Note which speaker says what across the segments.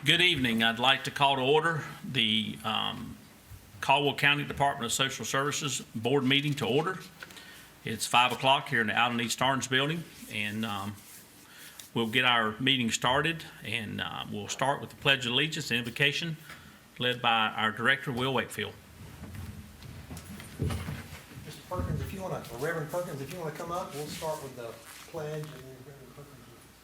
Speaker 1: Good evening. I'd like to call to order the Caldwell County Department of Social Services Board meeting to order. It's 5 o'clock here in the Alden East Orange building, and we'll get our meeting started, and we'll start with the Pledge of Allegiance and Invocation led by our Director, Will Wakefield.
Speaker 2: Mr. Perkins, if you want to, or Reverend Perkins, if you want to come up, we'll start with the pledge, and then Reverend Perkins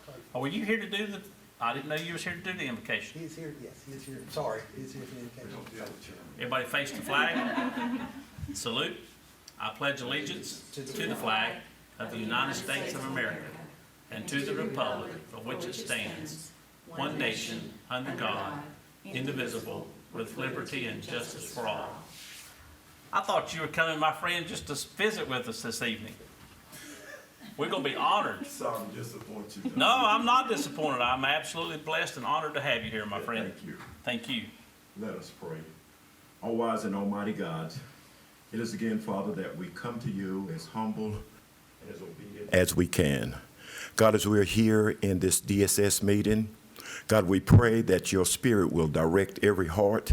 Speaker 2: will pray.
Speaker 1: Oh, were you here to do the, I didn't know you was here to do the invocation.
Speaker 2: He's here, yes, he's here. Sorry, he's here for the invocation.
Speaker 1: Everybody face the flag. Salute. I pledge allegiance to the flag of the United States of America and to the republic for which it stands, one nation, under God, indivisible, with liberty and justice for all. I thought you were coming, my friend, just to visit with us this evening. We're going to be honored.
Speaker 3: Sorry, I'm disappointed you.
Speaker 1: No, I'm not disappointed. I'm absolutely blessed and honored to have you here, my friend.
Speaker 3: Thank you.
Speaker 1: Thank you.
Speaker 3: Let us pray. All wise and almighty God, it is again, Father, that we come to you as humble and as obedient as we can. God, as we're here in this DSS meeting, God, we pray that your Spirit will direct every heart,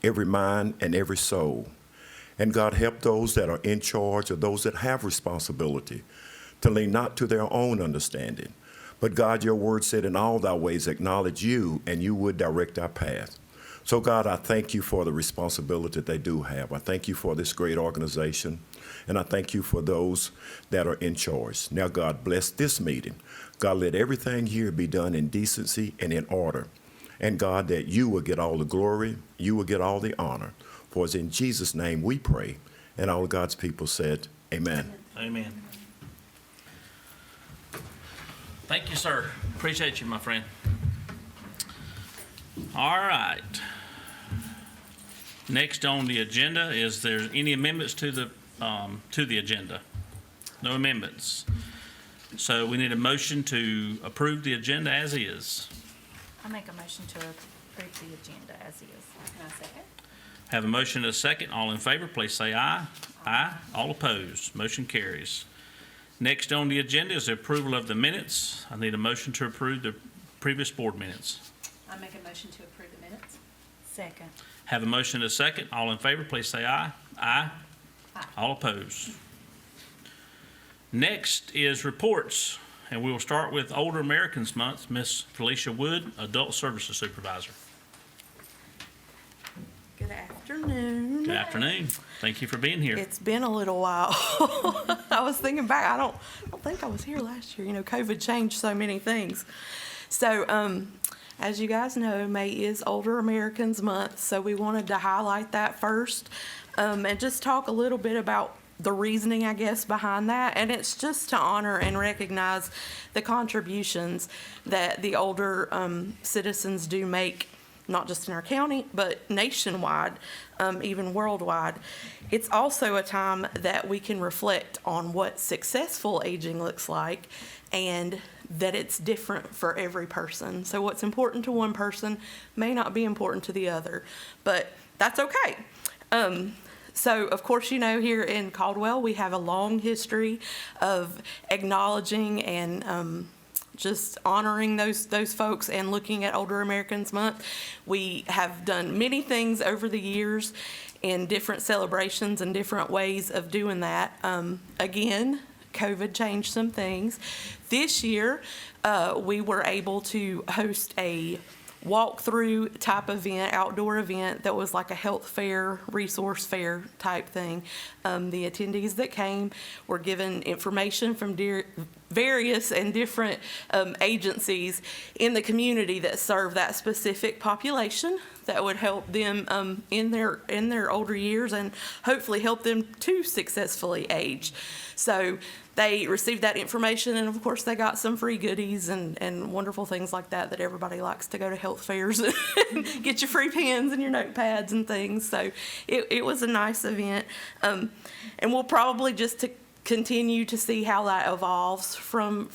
Speaker 3: every mind, and every soul. And God, help those that are in charge or those that have responsibility to lean not to their own understanding. But God, your word said, in all thy ways acknowledge you, and you would direct our path. So God, I thank you for the responsibility they do have. I thank you for this great organization, and I thank you for those that are in charge. Now, God, bless this meeting. God, let everything here be done in decency and in order. And God, that you will get all the glory, you will get all the honor. For it's in Jesus' name we pray. And all of God's people said, amen.
Speaker 1: Amen. Thank you, sir. Appreciate you, my friend. All right. Next on the agenda is there any amendments to the agenda? No amendments. So we need a motion to approve the agenda as is.
Speaker 4: I make a motion to approve the agenda as is. Can I second?
Speaker 1: Have a motion and a second. All in favor, please say aye. Aye. All opposed. Motion carries. Next on the agenda is the approval of the minutes. I need a motion to approve the previous board minutes.
Speaker 5: I make a motion to approve the minutes.
Speaker 4: Second.
Speaker 1: Have a motion and a second. All in favor, please say aye. Aye.
Speaker 5: Aye.
Speaker 1: All opposed. Next is reports, and we will start with Older Americans Month. Miss Felicia Wood, Adult Services Supervisor.
Speaker 6: Good afternoon.
Speaker 1: Good afternoon. Thank you for being here.
Speaker 6: It's been a little while. I was thinking back. I don't think I was here last year. You know, COVID changed so many things. So, as you guys know, May is Older Americans Month, so we wanted to highlight that first, and just talk a little bit about the reasoning, I guess, behind that. And it's just to honor and recognize the contributions that the older citizens do make, not just in our county, but nationwide, even worldwide. It's also a time that we can reflect on what successful aging looks like, and that it's different for every person. So what's important to one person may not be important to the other, but that's okay. So, of course, you know, here in Caldwell, we have a long history of acknowledging and just honoring those folks and looking at Older Americans Month. We have done many things over the years in different celebrations and different ways of doing that. Again, COVID changed some things. This year, we were able to host a walk-through type event, outdoor event that was like a health fair, resource fair type thing. The attendees that came were given information from various and different agencies in the community that serve that specific population that would help them in their older years and hopefully help them to successfully age. So they received that information, and of course they got some free goodies and wonderful things like that everybody likes to go to health fairs and get your free pens and your notepads and things. So it was a nice event, and we'll probably just continue to see how that evolves from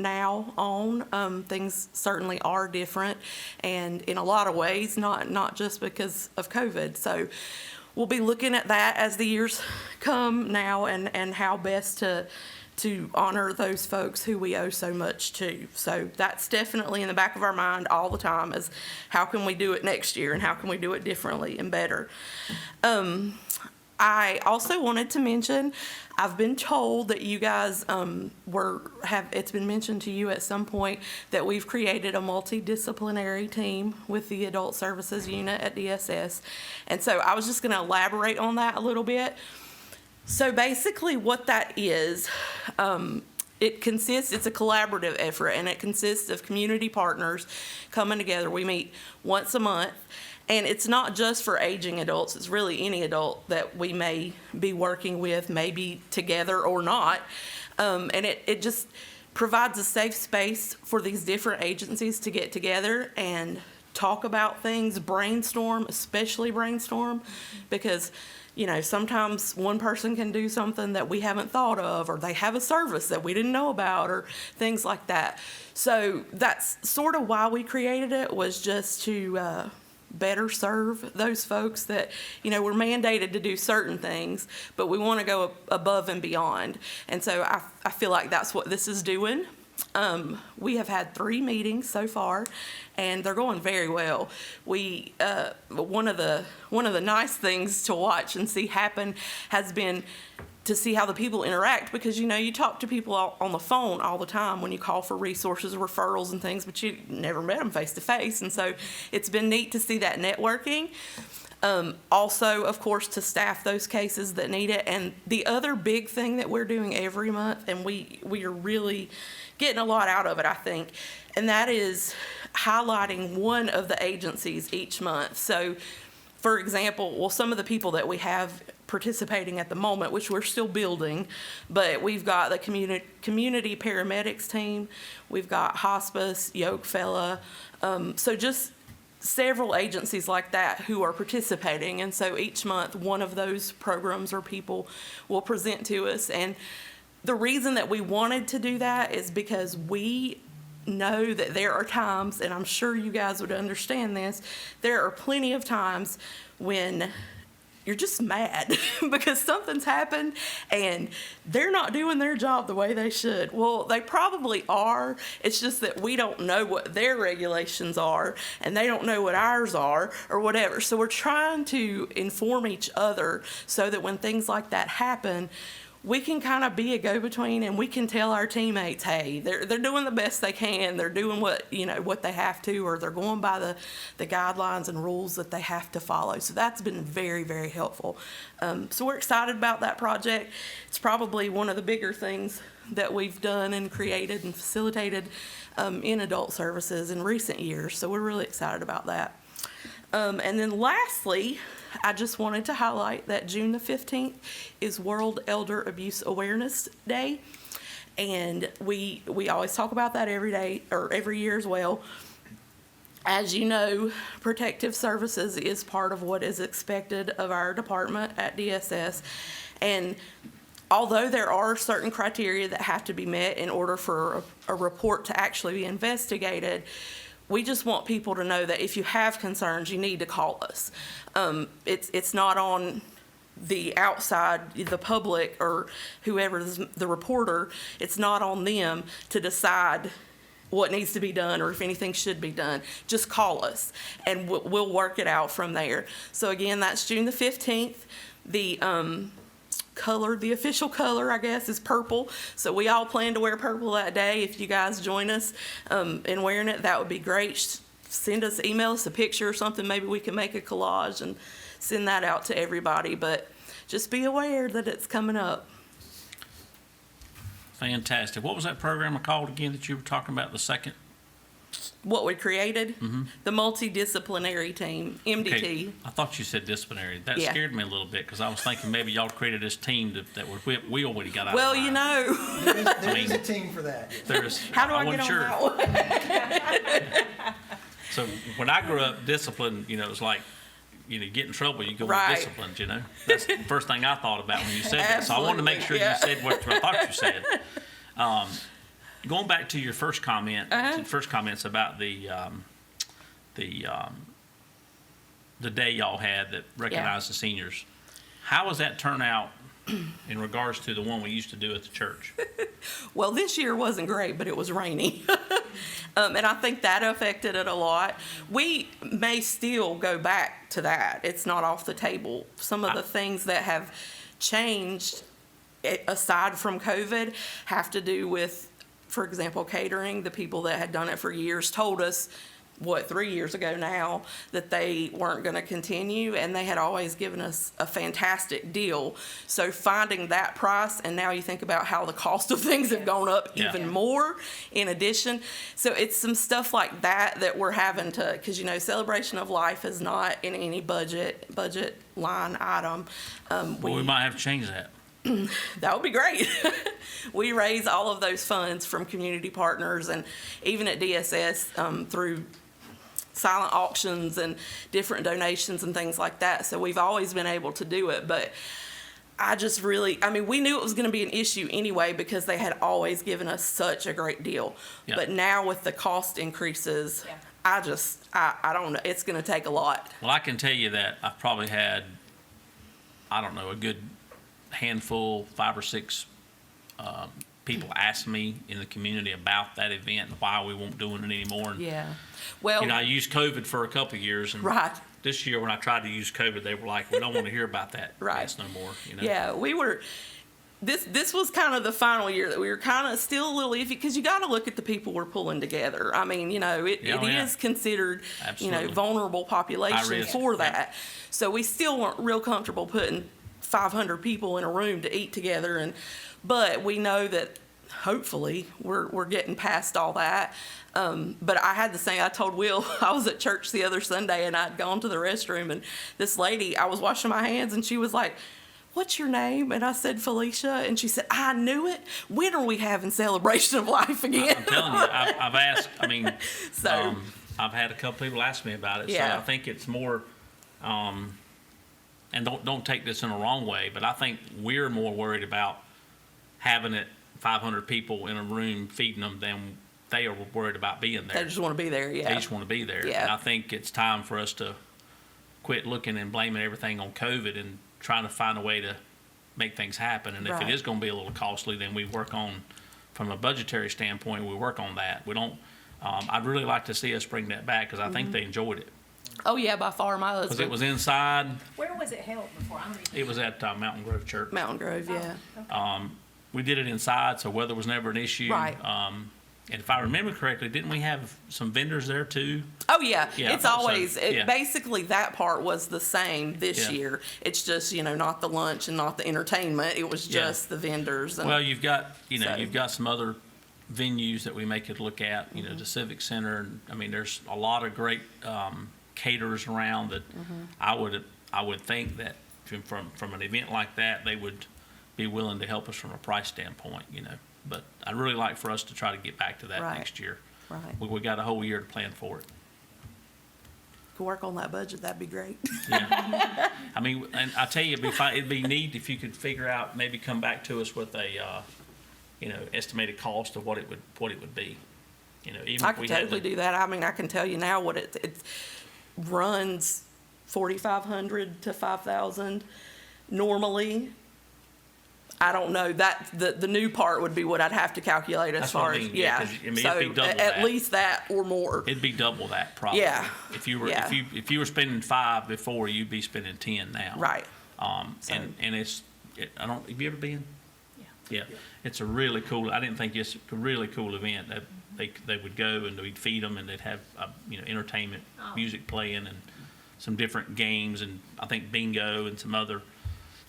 Speaker 6: now on. Things certainly are different, and in a lot of ways, not just because of COVID. So we'll be looking at that as the years come now, and how best to honor those folks who we owe so much to. So that's definitely in the back of our mind all the time, is how can we do it next year and how can we do it differently and better. I also wanted to mention, I've been told that you guys it's been mentioned to you at some point that we've created a multidisciplinary team with the Adult Services Unit at DSS. And so I was just going to elaborate on that a little bit. So basically what that is, it's a collaborative effort, and it consists of community partners coming together. We meet once a month. And it's not just for aging adults, it's really any adult that we may be working with, maybe together or not. And it just provides a safe space for these different agencies to get together and talk about things, brainstorm, especially brainstorm, because, you know, sometimes one person can do something that we haven't thought of, or they have a service that we didn't know about, or things like that. So that's sort of why we created it, was just to better serve those folks that, you know, we're mandated to do certain things, but we want to go above and beyond. And so I feel like that's what this is doing. We have had 3 meetings so far, and they're going very well. We one of the nice things to watch and see happen has been to see how the people interact, because, you know, you talk to people on the phone all the time when you call for resources, referrals, and things, but you never met them face to face. And so it's been neat to see that networking. Also, of course, to staff those cases that need it. And the other big thing that we're doing every month, and we are really getting a lot out of it, I think, and that is highlighting one of the agencies each month. So, for example, some of the people that we have participating at the moment, which we're still building, but we've got the community paramedics team, we've got hospice, yoke fella, so just several agencies like that who are participating. And so each month one of those programs or people will present to us. And the reason that we wanted to do that is because we know that there are times, and I'm sure you guys would understand this, there are plenty of times when you're just mad because something's happened and they're not doing their job the way they should. Well, they probably are. It's just that we don't know what their regulations are, and they don't know what ours are, or whatever. So we're trying to inform each other so that when things like that happen, we can kind of be a go-between, and we can tell our teammates, hey, they're doing the best they can. They're doing what they have to, or they're going by the guidelines and rules that they have to follow. So that's been very, very helpful. So we're excited about that project. It's probably one of the bigger things that we've done and created and facilitated in adult services in recent years. So we're really excited about that. And then lastly, I just wanted to highlight that June the 15th is World Elder Abuse Awareness Day. And we always talk about that every day, or every year as well. As you know, protective services is part of what is expected of our department at DSS. And although there are certain criteria that have to be met in order for a report to actually be investigated, we just want people to know that if you have concerns, you need to call us. It's not on the outside, the public, or whoever is the reporter. It's not on them to decide what needs to be done or if anything should be done. Just call us, and we'll work it out from there. So again, that's June the 15th. The the official color, I guess, is purple. So we all plan to wear purple that day. If you guys join us in wearing it, that would be great. Email us a picture or something. Maybe we can make a collage and send that out to everybody. But just be aware that it's coming up.
Speaker 1: Fantastic. What was that program called again that you were talking about, the second?
Speaker 6: What we created? The Multi-Disciplinary Team, MDT.
Speaker 1: Okay. I thought you said disciplinary. That
Speaker 6: Yeah.
Speaker 1: scared me a little bit, because I was thinking maybe y'all created this team that we already got out
Speaker 6: Well,
Speaker 1: of line.
Speaker 6: you know,
Speaker 2: There is a team for that.
Speaker 1: There's,
Speaker 6: how do I get
Speaker 1: wasn't
Speaker 6: on
Speaker 1: sure.
Speaker 6: that one?
Speaker 1: So when I grew up, discipline, it was like, you get in trouble, you go
Speaker 6: Right.
Speaker 1: with disciplined, That's the first thing I thought about when you said that. So I wanted to make sure
Speaker 6: Absolutely,
Speaker 1: you said what I thought you said. Going back to your first comment,
Speaker 6: Uh-huh.
Speaker 1: first comments about the the day y'all had that recognized the seniors. How was that turnout in regards to the one we used to do at the church?
Speaker 6: Well, this year wasn't great, but it was rainy. And I think that affected it a lot. We may still go back to that. It's not off the table. Some of the things that have changed, aside from COVID, have to do with, for example, catering. The people that had done it for years told us, 3 years ago now, that they weren't going to continue, and they had always given us a fantastic deal. So finding that price, and now you think about how the cost of things have gone up even more in addition. So it's some stuff like that we're having to, because Celebration of Life is not in any budget line item.
Speaker 1: Well, we might have to change that.
Speaker 6: That would be great. We raise all of those funds from community partners, and even at DSS through silent auctions and different donations and things like that. So we've always been able to do it. But we knew it was going to be an issue anyway because they had always given us such a great deal.
Speaker 1: Yeah.
Speaker 6: But now with the cost increases, I don't know. It's going to take a lot.
Speaker 1: Well, I can tell you that I've probably had, a good handful, 5 or 6 people ask me in the community about that event and why we won't doing it anymore. And,
Speaker 6: Yeah. Well,
Speaker 1: I used COVID for a couple of years, and
Speaker 6: right.
Speaker 1: this year when I tried to use COVID, they were like, "We don't want to hear about that
Speaker 6: Right.
Speaker 1: mess no more."
Speaker 6: Yeah, we were. This was kind of the final year that we were kind of still a little iffy because you got to look at the people we're pulling together. I mean, it is considered,
Speaker 1: Absolutely.
Speaker 6: Vulnerable population
Speaker 1: High risk.
Speaker 6: for that. So we still weren't real comfortable putting 500 people in a room to eat together, but we know that hopefully we're getting past all that. But I had the same, I told Will, I was at church the other Sunday and I'd gone to the restroom, and this lady, I was washing my hands, and she was like, "What's your name?" And I said, "Felicia." And she said, "I knew it. When are we having Celebration of Life again?"
Speaker 1: I'm telling you, I've asked.
Speaker 6: So-
Speaker 1: I've had a couple people ask me about it.
Speaker 6: Yeah.
Speaker 1: So I think it's more, and don't take this in a wrong way, but I think we're more worried about having it 500 people in a room feeding them than they are worried about being there.
Speaker 6: They just want to be there,
Speaker 1: They
Speaker 6: yeah.
Speaker 1: just want to be there.
Speaker 6: Yeah.
Speaker 1: And I think it's time for us to quit looking and blaming everything on COVID and trying to find a way to make things happen. And if
Speaker 6: Right.
Speaker 1: it is going to be a little costly, then we work on, from a budgetary standpoint, we work on that. We don't, I'd really like to see us bring that back because I think they enjoyed it.
Speaker 6: Oh, yeah, by far, my
Speaker 1: Because it
Speaker 6: husband.
Speaker 1: was inside,
Speaker 5: Where was it held before? I don't even.
Speaker 1: it was at Mountain Grove Church.
Speaker 6: Mountain Grove, yeah.
Speaker 5: Okay.
Speaker 1: We did it inside, so weather was never an issue.
Speaker 6: Right.
Speaker 1: And if I remember correctly, didn't we have some vendors there too?
Speaker 6: Oh, yeah.
Speaker 1: Yeah,
Speaker 6: It's
Speaker 1: so,
Speaker 6: always,
Speaker 1: yeah.
Speaker 6: Basically, that part was the same this
Speaker 1: Yeah.
Speaker 6: year. It's just, not the lunch and not the entertainment. It was
Speaker 1: Yeah.
Speaker 6: just the vendors. And
Speaker 1: Well, you've got,
Speaker 6: So-
Speaker 1: you've got some other venues that we may could look at, the Civic Center. And I mean, there's a lot of great caterers around that I would think that from an event like that, they would be willing to help us from a price standpoint, But I'd really like for us to try to get back to that
Speaker 6: Right.
Speaker 1: next year.
Speaker 6: Right.
Speaker 1: We got a whole year to plan for it.
Speaker 6: Could work on that budget, that'd be great.
Speaker 1: Yeah. I mean, and I tell you, it'd be fine, it'd be neat if you could figure out, maybe come back to us with a, estimated cost of what it would be. Even
Speaker 6: I
Speaker 1: if we
Speaker 6: could
Speaker 1: had
Speaker 6: totally
Speaker 1: to-
Speaker 6: do that. I mean, I can tell you now what it runs 4,500 to 5,000 normally. I don't know, that, the new part would be what I'd have to calculate as
Speaker 1: That's what
Speaker 6: far
Speaker 1: I
Speaker 6: as,
Speaker 1: mean, yeah,
Speaker 6: yeah.
Speaker 1: 'cause, I mean,
Speaker 6: So,
Speaker 1: it'd be double
Speaker 6: at
Speaker 1: that.
Speaker 6: least that or more.
Speaker 1: It'd be double that probably.
Speaker 6: Yeah.
Speaker 1: If you were,
Speaker 6: Yeah.
Speaker 1: if you were spending 5 before, you'd be spending 10 now.
Speaker 6: Right. So-
Speaker 1: And have you ever been? Yeah. It's a really cool, I didn't think it's a really cool event. That they would go and we'd feed them, and they'd have, entertainment, music playing, and some different games, and I think bingo and some other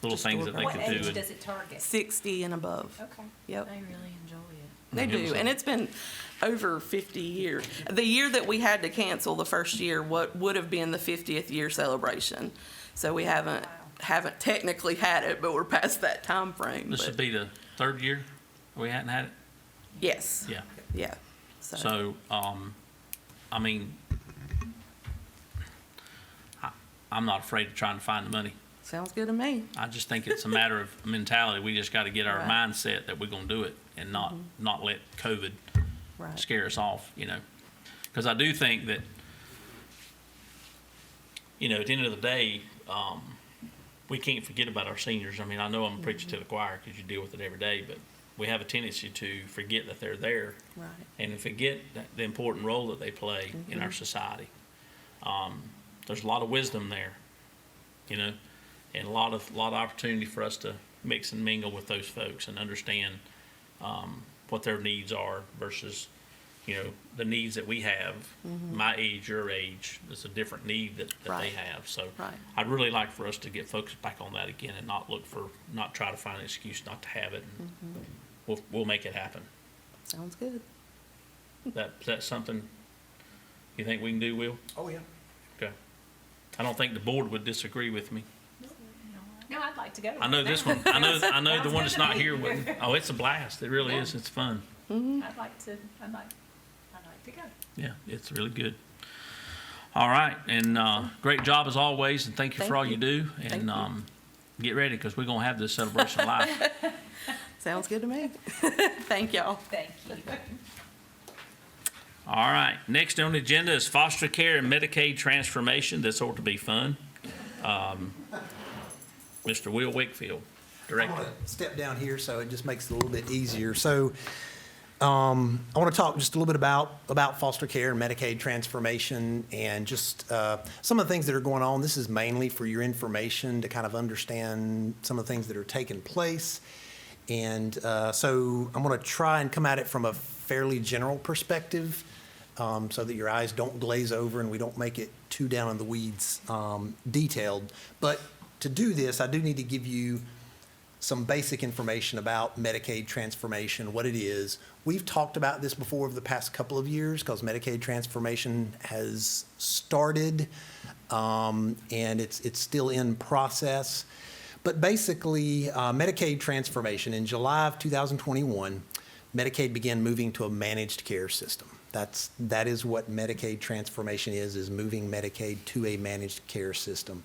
Speaker 1: little
Speaker 6: Just
Speaker 1: things that they
Speaker 5: What
Speaker 1: could do.
Speaker 5: age
Speaker 1: and-
Speaker 5: does it target?
Speaker 6: 60 and above.
Speaker 5: Okay.
Speaker 6: Yep.
Speaker 4: They really enjoy it.
Speaker 6: They
Speaker 1: It was
Speaker 6: do, and it's been over 50 years. The year that we had to cancel the first year, what would have been the 50th year celebration. So we haven't technically had it, but we're past that time frame.
Speaker 1: This
Speaker 6: but-
Speaker 1: would be the 3rd year we hadn't had it?
Speaker 6: Yes,
Speaker 1: Yeah.
Speaker 6: yeah.
Speaker 1: So, I mean, I'm not afraid of trying to find the money.
Speaker 6: Sounds good to me.
Speaker 1: I just think it's a matter of mentality. We just got to get our
Speaker 6: Right.
Speaker 1: mindset that we're going to do it and not let COVID
Speaker 6: Right.
Speaker 1: scare us off, Because I do think that you know, at the end of the day, we can't forget about our seniors. I mean, I know I'm preaching to the choir because you deal with it every day, but we have a tendency to forget that they're there
Speaker 6: Right.
Speaker 1: and forget the important role that they play in our society. There's a lot of wisdom there, you know, and a lot of opportunity for us to mix and mingle with those folks and understand what their needs are versus, you know, the needs that we have. My age, your age, is a different need that they
Speaker 6: Right.
Speaker 1: have. So
Speaker 6: Right.
Speaker 1: I'd really like for us to get focused back on that again and not try to find an excuse not to have it. And we'll make it happen.
Speaker 6: Sounds good.
Speaker 1: That's something you think we can do, Will?
Speaker 2: Oh, yeah.
Speaker 1: Okay. I don't think the board would disagree with me.
Speaker 5: No, I'd like to go.
Speaker 1: I know this one, I know the one that's not here wouldn't. Oh, it's a blast. It really is. It's fun.
Speaker 5: I'd like to go.
Speaker 1: Yeah, it's really good. All right, and great job as always, and thank you for
Speaker 6: Thank
Speaker 1: all
Speaker 6: you.
Speaker 1: you do.
Speaker 6: Thank
Speaker 1: And
Speaker 6: you.
Speaker 1: get ready, because we're gonna have this celebration live.
Speaker 6: Sounds good to me. Thank y'all.
Speaker 5: Thank you.
Speaker 1: All right, next on the agenda is foster care and Medicaid transformation. This ought to be fun. Mr. Will Wakefield,
Speaker 2: I
Speaker 1: Director.
Speaker 2: want to step down here so it just makes it a little bit easier. So I want to talk just a little bit about foster care and Medicaid transformation and just some of the things that are going on. This is mainly for your information to kind of understand some of the things that are taking place. And so I'm going to try and come at it from a fairly general perspective so that your eyes don't glaze over and we don't make it too down in the weeds detailed. But to do this, I do need to give you some basic information about Medicaid transformation, what it is. We've talked about this before over the past couple of years because Medicaid transformation has started and it's still in process. But basically, Medicaid transformation, in July of 2021, Medicaid began moving to a managed care system. That is what Medicaid transformation is moving Medicaid to a managed care system.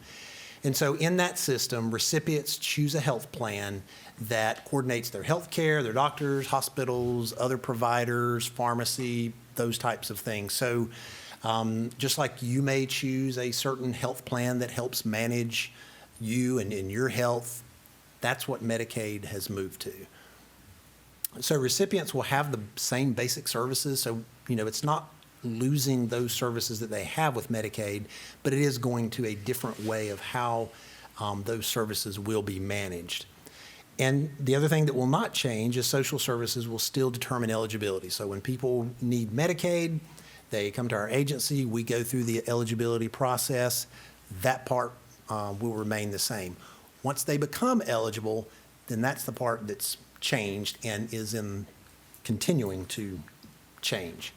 Speaker 2: And so in that system, recipients choose a health plan that coordinates their health care, their doctors, hospitals, other providers, pharmacy, those types of things. So just like you may choose a certain health plan that helps manage you and your health, that's what Medicaid has moved to. So recipients will have the same basic services. So, you know, it's not losing those services that they have with Medicaid, but it is going to a different way of how those services will be managed. And the other thing that will not change is social services will still determine eligibility. So when people need Medicaid, they come to our agency, we go through the eligibility process. That part will remain the same. Once they become eligible, then that's the part that's changed and is in continuing to change.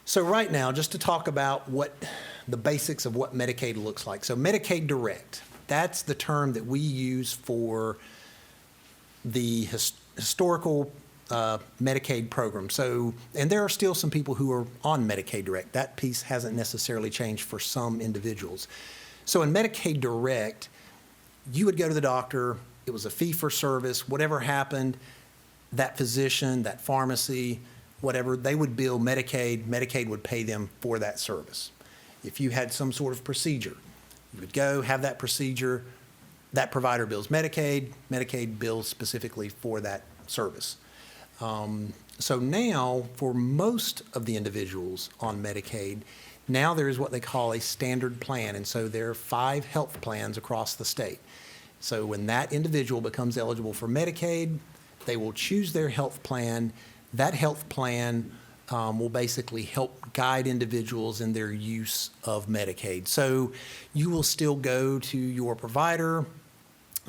Speaker 2: So right now, just to talk about what the basics of what Medicaid looks like. So Medicaid Direct, that's the term that we use for the historical Medicaid program. So, and there are still some people who are on Medicaid Direct. That piece hasn't necessarily changed for some individuals. So in Medicaid Direct, you would go to the doctor, it was a fee for service, whatever happened, that physician, that pharmacy, whatever, they would bill Medicaid, Medicaid would pay them for that service. If you had some sort of procedure, you would go have that procedure, that provider bills Medicaid, Medicaid bills specifically for that service. So now, for most of the individuals on Medicaid, now there is what they call a standard plan, and so there are 5 health plans across the state. So when that individual becomes eligible for Medicaid, they will choose their health plan. That health plan will basically help guide individuals in their use of Medicaid. So you will still go to your provider.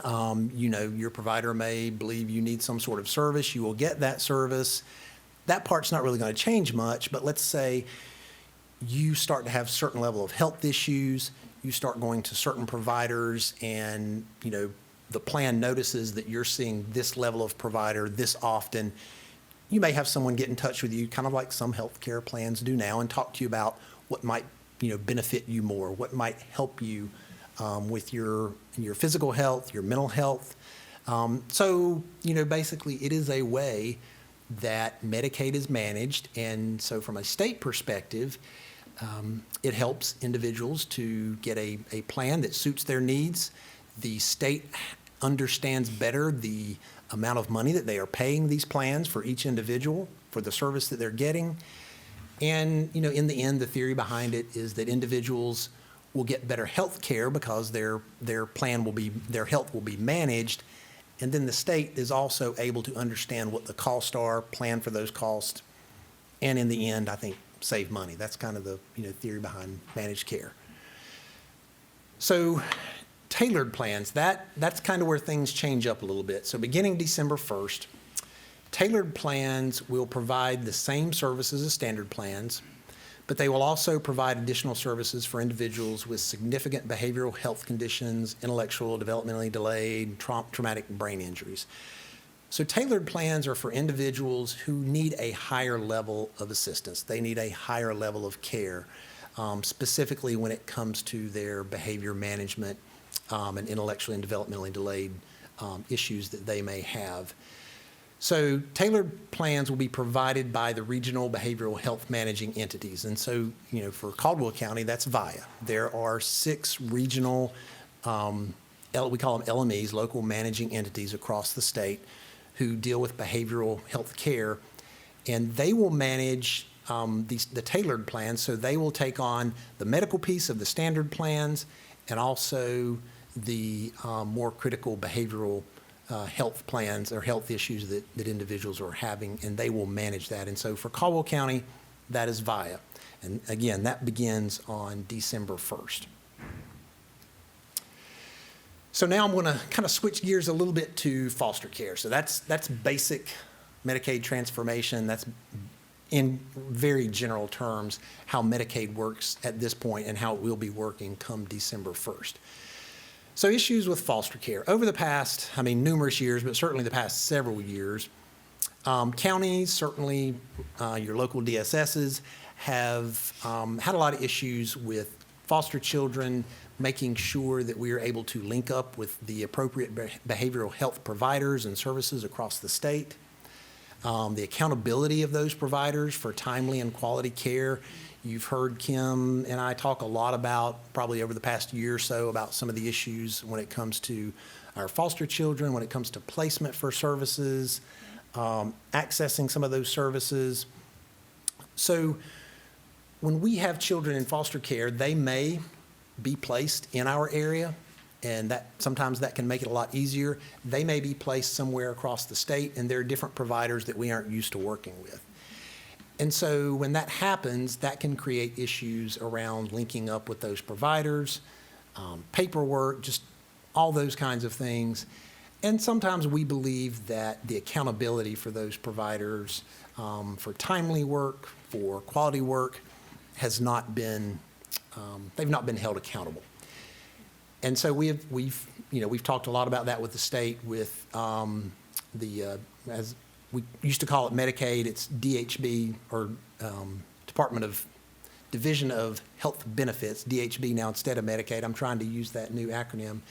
Speaker 2: You know, your provider may believe you need some sort of service. You will get that service. That part's not really going to change much, but let's say you start to have certain level of health issues. You start going to certain providers and, you know, the plan notices that you're seeing this level of provider this often. You may have someone get in touch with you, kind of like some healthcare plans do now, and talk to you about what might, you know, benefit you more, what might help you with your physical health, your mental health. So, you know, basically it is a way that Medicaid is managed. And so from a state perspective, It helps individuals to get a plan that suits their needs. The state understands better the amount of money that they are paying these plans for each individual for the service that they're getting. And, in the end, the theory behind it is that individuals will get better health care because their health will be managed. And then the state is also able to understand what the costs are, plan for those costs, and in the end, I think, save money. That's kind of the theory behind managed care. So tailored plans, that's kind of where things change up a little bit. So beginning December 1st, tailored plans will provide the same services as standard plans, but they will also provide additional services for individuals with significant behavioral health conditions, intellectual, developmentally delayed, traumatic brain injuries. So tailored plans are for individuals who need a higher level of assistance. They need a higher level of care, specifically when it comes to their behavior management and intellectually and developmentally delayed issues that they may have. So tailored plans will be provided by the regional behavioral health managing entities. And so, for Caldwell County, that's VIA. There are 6 regional, we call them LMEs, local managing entities across the state, who deal with behavioral health care. And they will manage the tailored plans. So they will take on the medical piece of the standard plans and also the more critical behavioral health plans or health issues that individuals are having, and they will manage that. And so for Caldwell County, that is VIA. And again, that begins on December 1st. So now I'm going to kind of switch gears a little bit to foster care. So that's basic Medicaid transformation. That's in very general terms how Medicaid works at this point and how it will be working come December 1st. So issues with foster care. Over the past, numerous years, but certainly the past several years, counties, certainly your local DSSs, have had a lot of issues with foster children, making sure that we are able to link up with the appropriate behavioral health providers and services across the state. The accountability of those providers for timely and quality care. You've heard Kim and I talk a lot about, probably over the past year or so, about some of the issues when it comes to our foster children, when it comes to placement for services, accessing some of those services. So when we have children in foster care, they may be placed in our area, and sometimes that can make it a lot easier. They may be placed somewhere across the state, and there are different providers that we aren't used to working with. And so when that happens, that can create issues around linking up with those providers, paperwork, just all those kinds of things. And sometimes we believe that the accountability for those providers for timely work, for quality work, has not been, they've not been held accountable. And so we've talked a lot about that with the state, with as we used to call it Medicaid, it's DHB, or Division of Health Benefits, DHB now instead of Medicaid. I'm trying to use that new acronym.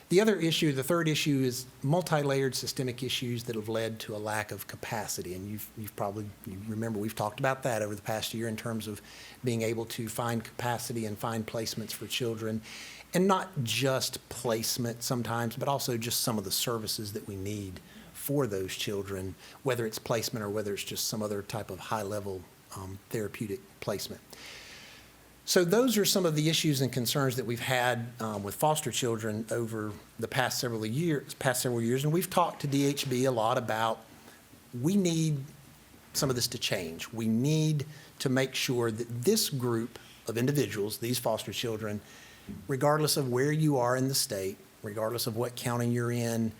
Speaker 2: The other issue, the third issue, is multi-layered systemic issues that have led to a lack of capacity. And you remember we've talked about that over the past year in terms of being able to find capacity and find placements for children. And not just placement sometimes, but also just some of the services that we need for those children, whether it's placement or whether it's just some other type of high-level therapeutic placement. So those are some of the issues and concerns that we've had with foster children over the past several years. And we've talked to DHB a lot about, we need some of this to change. We need to make sure that this group of individuals, these foster children, regardless of where you are in the state, regardless of what county you're in,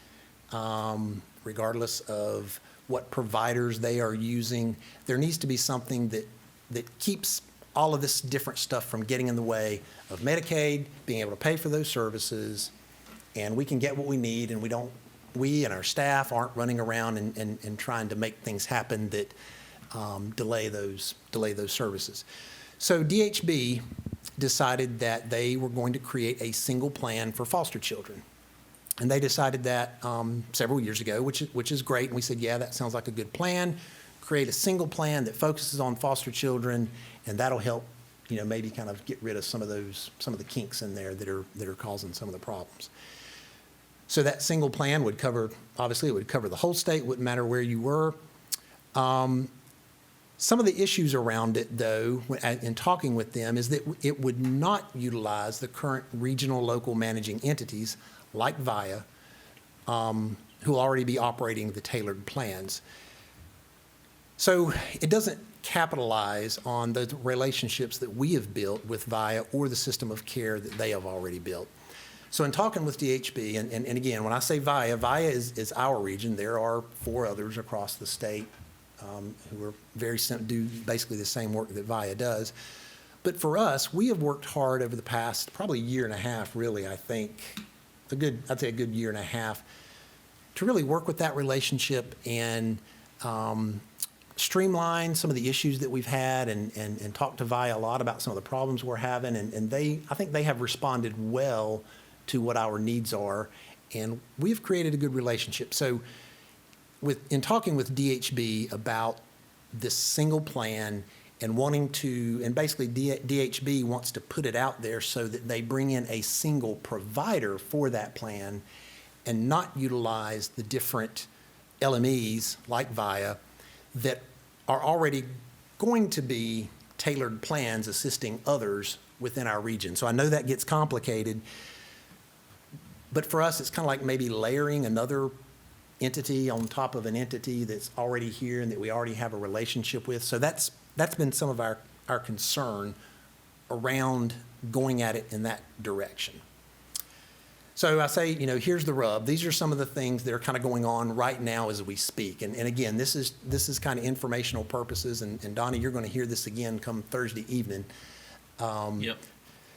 Speaker 2: regardless of what providers they are using, there needs to be something that keeps all of this different stuff from getting in the way of Medicaid, being able to pay for those services, and we can get what we need, and we and our staff aren't running around and trying to make things happen that delay those services. So DHB decided that they were going to create a single plan for foster children. And they decided that several years ago, which is great. And we said, yeah, that sounds like a good plan. Create a single plan that focuses on foster children, and that'll help maybe kind of get rid of some of the kinks in there that are causing some of the problems. So that single plan would cover, obviously, it would cover the whole state, wouldn't matter where you were. Some of the issues around it, though, in talking with them, is that it would not utilize the current regional local managing entities like VIA, who will already be operating the tailored plans. So it doesn't capitalize on the relationships that we have built with VIA or the system of care that they have already built. So in talking with DHB, and again, when I say VIA, VIA is our region. There are 4 others across the state who are do basically the same work that VIA does. But for us, we have worked hard over the past probably year and a half, really, I think, I'd say a good year and a half, to really work with that relationship and streamline some of the issues that we've had and talk to VIA a lot about some of the problems we're having. And I think they have responded well to what our needs are, and we've created a good relationship. So in talking with DHB about this single plan and basically DHB wants to put it out there so that they bring in a single provider for that plan and not utilize the different LMEs like VIA that are already going to be tailored plans assisting others within our region. So I know that gets complicated, but for us, it's kind of like maybe layering another entity on top of an entity that's already here and that we already have a relationship with. So that's been some of our concern around going at it in that direction. So I say, here's the rub. These are some of the things that are kind of going on right now as we speak. And again, this is kind of informational purposes. And Donnie, you're going to hear this again come Thursday evening.
Speaker 1: Yep.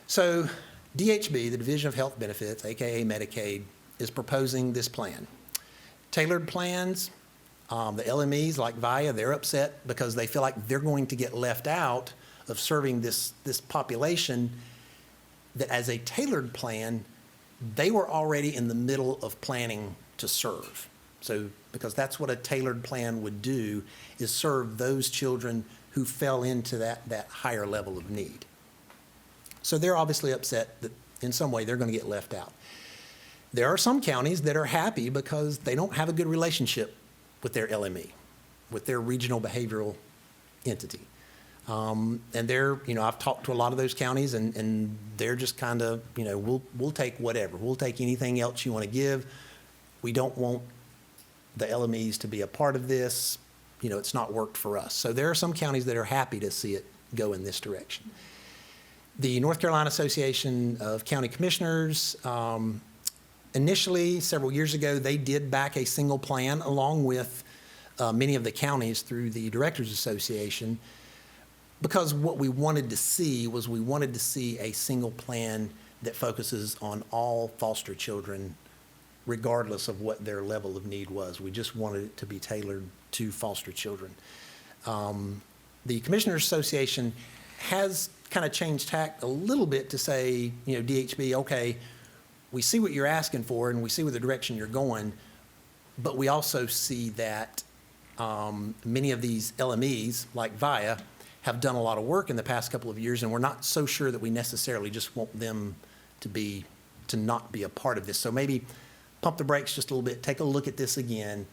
Speaker 2: So DHB, the Division of Health Benefits, AKA Medicaid, is proposing this plan. Tailored plans, the LMEs like VIA, they're upset because they feel like they're going to get left out of serving this population that as a tailored plan, they were already in the middle of planning to serve. So, because that's what a tailored plan would do, is serve those children who fell into that higher level of need. So they're obviously upset that in some way they're going to get left out. There are some counties that are happy because they don't have a good relationship with their LME, with their regional behavioral entity. And I've talked to a lot of those counties and they're just kind of, we'll take whatever. We'll take anything else you want to give. We don't want the LMEs to be a part of this. It's not worked for us. So there are some counties that are happy to see it go in this direction. The North Carolina Association of County Commissioners, initially, several years ago, they did back a single plan along with many of the counties through the Directors Association, because what we wanted to see was a single plan that focuses on all foster children regardless of what their level of need was. We just wanted it to be tailored to foster children. The Commissioners Association has kind of changed tack a little bit to say, DHB, okay, we see what you're asking for and we see where the direction you're going, but we also see that many of these LMEs, like VIA, have done a lot of work in the past couple of years, and we're not so sure that we necessarily just want them to not be a part of this. So maybe pump the brakes just a little bit, take a look at this again,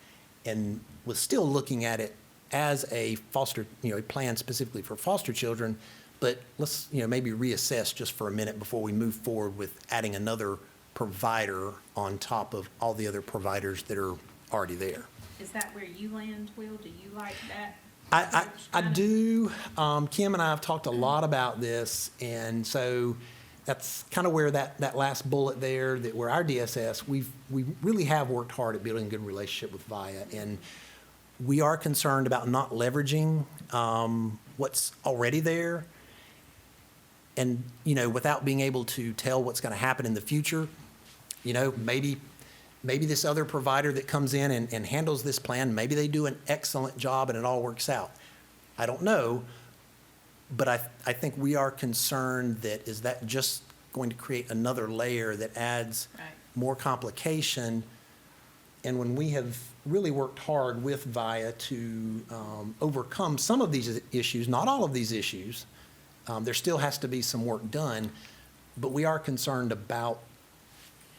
Speaker 2: and we're still looking at it as a foster, a plan specifically for foster children, but let's, maybe reassess just for a minute before we move forward with adding another provider on top of all the other providers that are already there.
Speaker 5: Is that where you land, Will? Do you like that?
Speaker 2: I do. Kim and I have talked a lot about this, and so that's kind of where that last bullet there, that where our DSS, we really have worked hard at building a good relationship with VIA, and we are concerned about not leveraging what's already there, and without being able to tell what's going to happen in the future. Maybe this other provider that comes in and handles this plan, maybe they do an excellent job and it all works out. I don't know, but I think we are concerned that is that just going to create another layer that adds more complication? And when we have really worked hard with VIA to overcome some of these issues, not all of these issues, There still has to be some work done, but we are concerned about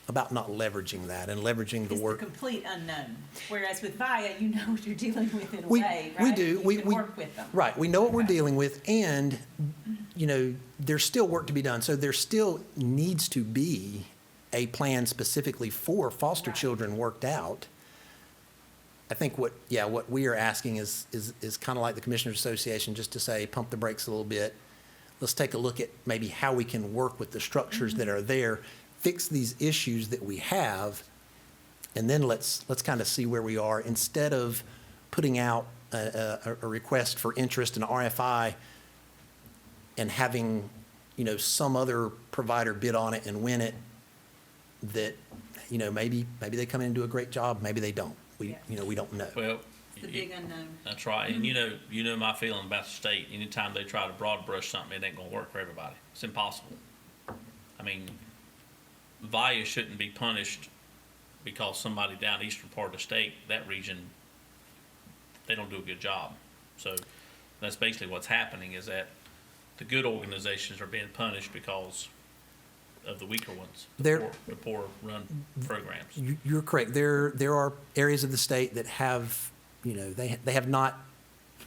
Speaker 2: not leveraging that and leveraging the
Speaker 5: It's the
Speaker 2: work.
Speaker 5: complete unknown, whereas with VIA, you know what you're dealing with in a
Speaker 2: We-
Speaker 5: way,
Speaker 2: we
Speaker 5: right?
Speaker 2: do.
Speaker 5: You
Speaker 2: We-
Speaker 5: can
Speaker 2: we-
Speaker 5: work with them.
Speaker 2: Right, we know what we're
Speaker 5: Okay.
Speaker 2: dealing with, and, there's still work to be done. So there still needs to be a plan specifically for foster
Speaker 5: Right.
Speaker 2: children worked out. I think what we are asking is kind of like the Commissioners Association, just to say, pump the brakes a little bit. Let's take a look at maybe how we can work with the structures that are there, fix these issues that we have, and then let's kind of see where we are, instead of putting out a request for interest in RFI and having, some other provider bid on it and win it, that, maybe they come in and do a great job, maybe they don't. We don't know.
Speaker 1: Well,
Speaker 5: It's the big unknown.
Speaker 1: that's right, and you know my feeling about the state. Anytime they try to broad brush something, it ain't gonna work for everybody. It's impossible. I mean, VIA shouldn't be punished because somebody down the eastern part of the state, that region, they don't do a good job. So that's basically what's happening, is that the good organizations are being punished because of the weaker ones,
Speaker 2: They're-
Speaker 1: the poor run programs.
Speaker 2: You're correct. There are areas of the state that have, they have not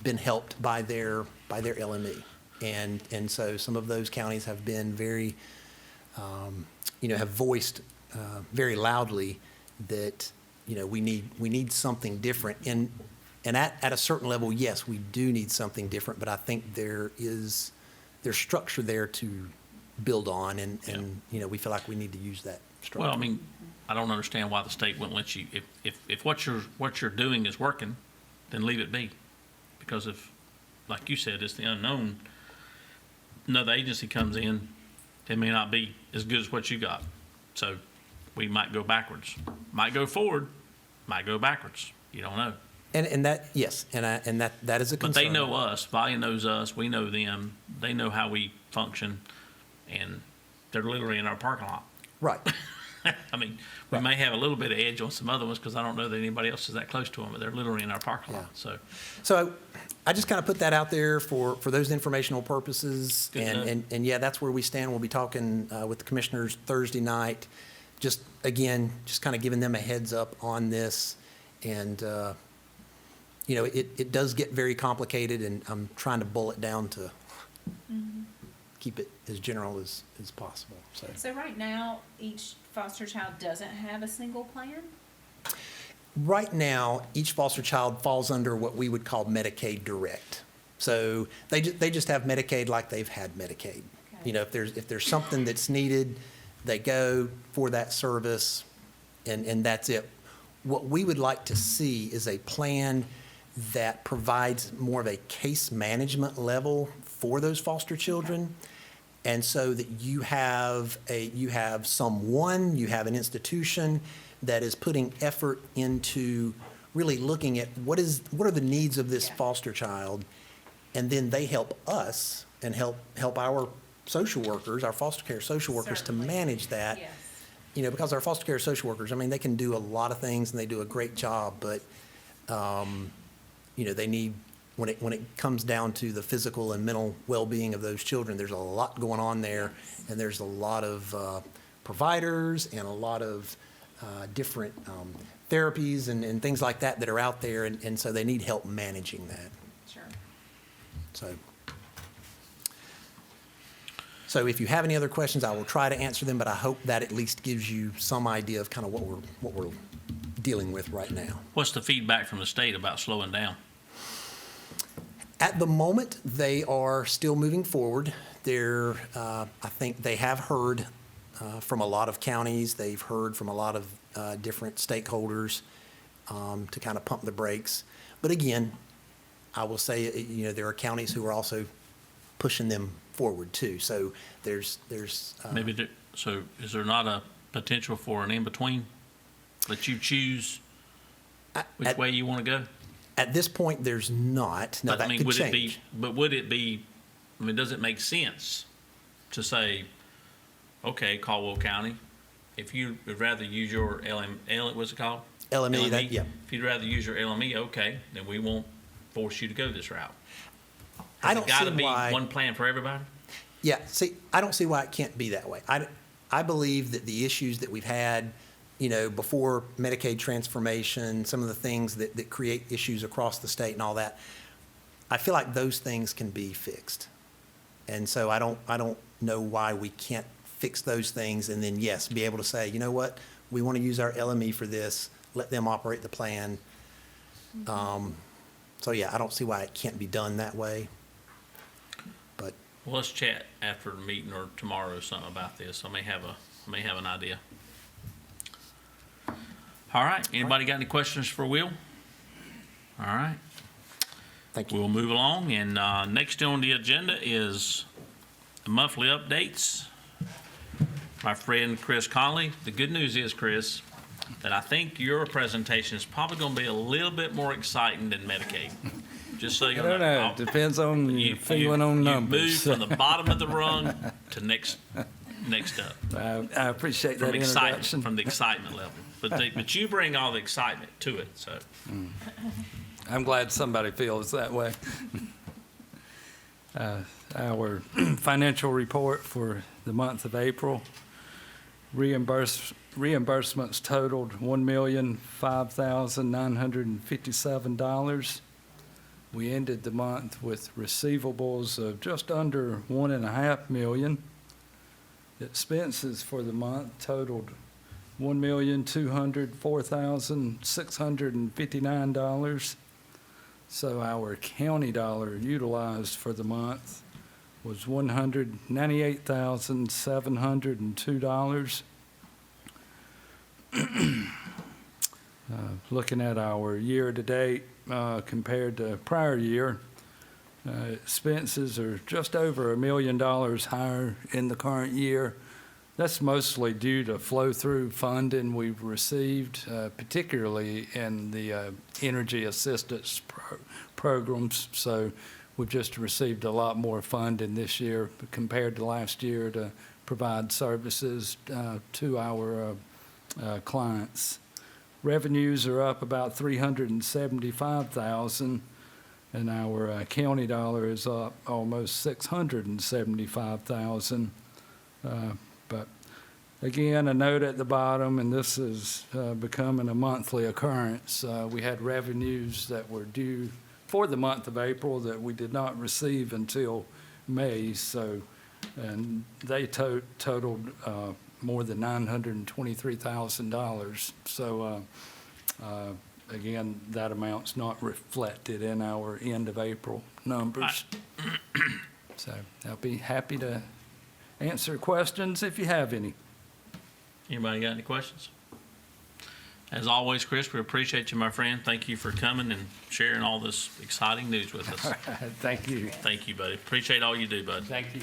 Speaker 2: been helped by their LME. And so some of those counties have been very, have voiced very loudly that, we need something different. And at a certain level, yes, we do need something different, but I think there's structure there to build on, and we feel like we need to use that structure.
Speaker 1: Well, I mean, I don't understand why the state wouldn't let you, if what you're doing is working, then leave it be. Because if, like you said, it's the unknown, another agency comes in, it may not be as good as what you got. So we might go backwards, might go forward, might go backwards. You don't know.
Speaker 2: And that, yes, and that is a concern.
Speaker 1: But they know us, VIA knows us, we know them, they know how we function, and they're literally in our parking lot.
Speaker 2: Right.
Speaker 1: I mean, we may have a little bit of edge on some other ones because I don't know that anybody else is that close to them, but they're literally in our parking lot, so.
Speaker 2: So I just kind of put that out there for those informational purposes.
Speaker 1: Good enough.
Speaker 2: And yeah, that's where we stand. We'll be talking with the commissioners Thursday night. Just, again, just kind of giving them a heads up on this. And, it does get very complicated, and I'm trying to boil it down to keep it as general as possible, so.
Speaker 5: So right now, each foster child doesn't have a single plan?
Speaker 2: Right now, each foster child falls under what we would call Medicaid Direct. So they just have Medicaid like they've had Medicaid.
Speaker 5: Okay.
Speaker 2: If there's something that's needed, they go for that service, and that's it. What we would like to see is a plan that provides more of a case management level for those foster children. And so that you have an institution that is putting effort into really looking at what are the needs of this
Speaker 5: Yeah.
Speaker 2: foster child, and then they help us and help our social workers, our foster care social workers,
Speaker 5: Certainly.
Speaker 2: to manage that.
Speaker 5: Yes.
Speaker 2: Because our foster care social workers, I mean, they can do a lot of things and they do a great job, but, they need, when it comes down to the physical and mental well-being of those children, there's a lot going on there, and there's a lot of providers and a lot of different therapies and things like that are out there, and so they need help managing that.
Speaker 5: Sure.
Speaker 2: So if you have any other questions, I will try to answer them, but I hope that at least gives you some idea of kind of what we're dealing with right now.
Speaker 1: What's the feedback from the state about slowing down?
Speaker 2: At the moment, they are still moving forward. I think they have heard from a lot of counties. They've heard from a lot of different stakeholders to kind of pump the brakes. But again, I will say, there are counties who are also pushing them forward too. So there's
Speaker 1: So is there not a potential for an in-between? Let you choose which way you want to go?
Speaker 2: At this point, there's not. Now,
Speaker 1: But,
Speaker 2: that could change.
Speaker 1: would it be, does it make sense to say, okay, Caldwell County, if you would rather use your what's it called?
Speaker 2: LME, yeah.
Speaker 1: If you'd rather use your LME, okay, then we won't force you to go this route.
Speaker 2: I don't
Speaker 1: Has it
Speaker 2: see
Speaker 1: got to be
Speaker 2: why.
Speaker 1: one plan for everybody?
Speaker 2: Yeah, see, I don't see why it can't be that way. I believe that the issues that we've had, before Medicaid transformation, some of the things that create issues across the state and all that, I feel like those things can be fixed. And so I don't know why we can't fix those things and then, yes, be able to say, you know what, we want to use our LME for this, let them operate the plan. So yeah, I don't see why it can't be done that way. But
Speaker 1: Well, let's chat after the meeting or tomorrow or something about this. I may have an idea. All right, anybody got any questions for Will? All right,
Speaker 2: thank you.
Speaker 1: we'll move along, and next on the agenda is the monthly updates. My friend Chris Conley. The good news is, Chris, that I think your presentation is probably going to be a little bit more exciting than Medicaid. Just so you
Speaker 7: I don't know. Depends on your feeling on
Speaker 1: You
Speaker 7: numbers.
Speaker 1: move from the bottom of the rung to next up.
Speaker 7: I appreciate that
Speaker 1: From excitement,
Speaker 7: introduction.
Speaker 1: from the excitement level. But you bring all the excitement to it, so.
Speaker 7: I'm glad somebody feels that way. Our financial report for the month of April, reimbursements totaled $1,005,957. We ended the month with receivables of just under $1.5 million. Expenses for the month totaled $1,204,659. So our county dollar utilized for the month was $198,702. Looking at our year-to-date compared to prior year, expenses are just over $1 million higher in the current year. That's mostly due to flow-through funding we've received, particularly in the energy assistance programs. So we've just received a lot more funding this year compared to last year to provide services to our clients. Revenues are up about $375,000, and our county dollar is up almost $675,000. But again, a note at the bottom, and this is becoming a monthly occurrence. We had revenues that were due for the month of April that we did not receive until May. So, and they totaled more than $923,000. So, again, that amount's not reflected in our end of April numbers. So I'll be happy to answer questions if you have any.
Speaker 1: Anybody got any questions? As always, Chris, we appreciate you, my friend. Thank you for coming and sharing all this exciting news with us.
Speaker 7: Thank you.
Speaker 1: Thank you, buddy. Appreciate all you do, bud.
Speaker 7: Thank you.